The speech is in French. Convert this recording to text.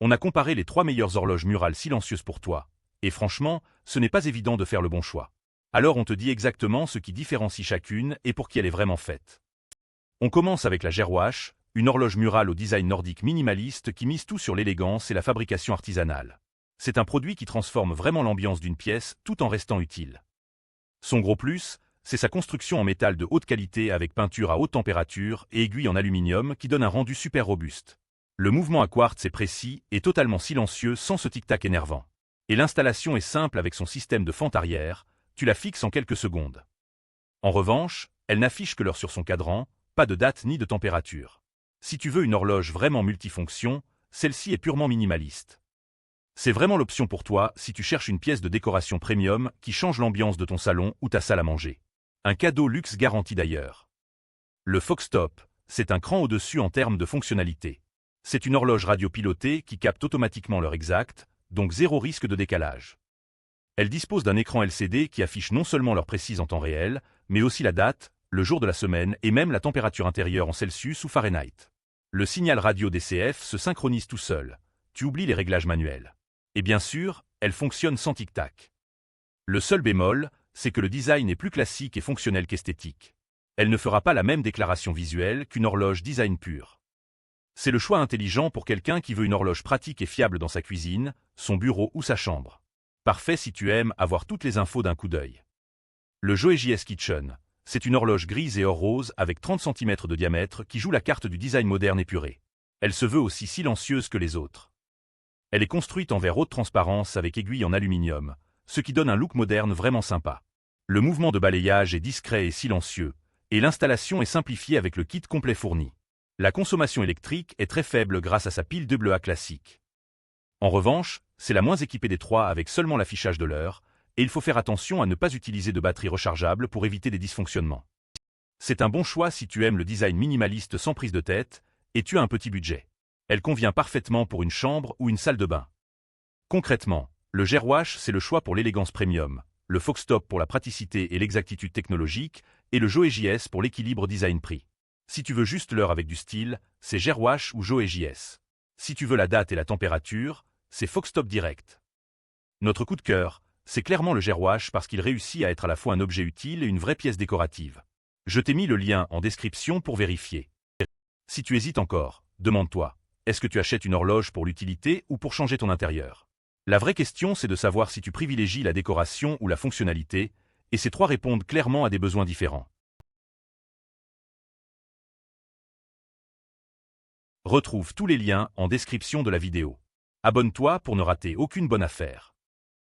On a comparé les 3 meilleures horloges murales silencieuses pour toi, et franchement, ce n'est pas évident de faire le bon choix. Alors on te dit exactement ce qui différencie chacune et pour qui elle est vraiment faite. On commence avec la Gerwash, une horloge murale au design nordique minimaliste qui mise tout sur l'élégance et la fabrication artisanale. C'est un produit qui transforme vraiment l'ambiance d'une pièce tout en restant utile. Son gros plus, c'est sa construction en métal de haute qualité avec peinture à haute température et aiguille en aluminium qui donne un rendu super robuste. Le mouvement à quartz est précis et totalement silencieux sans ce tic-tac énervant. Et l'installation est simple avec son système de fente arrière, tu la fixes en quelques secondes. En revanche, elle n'affiche que l'heure sur son cadran, pas de date ni de température. Si tu veux une horloge vraiment multifonction, celle-ci est purement minimaliste. C'est vraiment l'option pour toi si tu cherches une pièce de décoration premium qui change l'ambiance de ton salon ou ta salle à manger. Un cadeau luxe garanti d'ailleurs. Le Foxtop, c'est un cran au-dessus en termes de fonctionnalité. C'est une horloge radio-pilotée qui capte automatiquement l'heure exacte, donc zéro risque de décalage. Elle dispose d'un écran LCD qui affiche non seulement l'heure précise en temps réel, mais aussi la date, le jour de la semaine et même la température intérieure en Celsius ou Fahrenheit. Le signal radio DCF se synchronise tout seul. Tu oublies les réglages manuels. Et bien sûr, elle fonctionne sans tic-tac. Le seul bémol, c'est que le design est plus classique et fonctionnel qu'esthétique. Elle ne fera pas la même déclaration visuelle qu'une horloge design pure. C'est le choix intelligent pour quelqu'un qui veut une horloge pratique et fiable dans sa cuisine, son bureau ou sa chambre. Parfait si tu aimes avoir toutes les infos d'un coup d'œil. Le Joe JS Kitchen, c'est une horloge grise et or rose avec 30 cm de diamètre qui joue la carte du design moderne épuré. Elle se veut aussi silencieuse que les autres. Elle est construite en verre haute transparence avec aiguille en aluminium, ce qui donne un look moderne vraiment sympa. Le mouvement de balayage est discret et silencieux, et l'installation est simplifiée avec le kit complet fourni. La consommation électrique est très faible grâce à sa pile AA classique. En revanche, c'est la moins équipée des trois avec seulement l'affichage de l'heure, et il faut faire attention à ne pas utiliser de batterie rechargeable pour éviter des dysfonctionnements. C'est un bon choix si tu aimes le design minimaliste sans prise de tête, et tu as un petit budget. Elle convient parfaitement pour une chambre ou une salle de bain. Concrètement, le Gerwash c'est le choix pour l'élégance premium, le Foxtop pour la praticité et l'exactitude technologique, et le Joe JS pour l'équilibre design-prix. Si tu veux juste l'heure avec du style, c'est Gerwash ou Joe JS. Si tu veux la date et la température, c'est Foxtop direct. Notre coup de cœur, c'est clairement le Gerwash parce qu'il réussit à être à la fois un objet utile et une vraie pièce décorative. Je t'ai mis le lien en description pour vérifier. Si tu hésites encore, demande-toi, est-ce que tu achètes une horloge pour l'utilité ou pour changer ton intérieur? La vraie question c'est de savoir si tu privilégies la décoration ou la fonctionnalité, et ces trois répondent clairement à des besoins différents. Retrouve tous les liens en description de la vidéo. Abonne-toi pour ne rater aucune bonne affaire.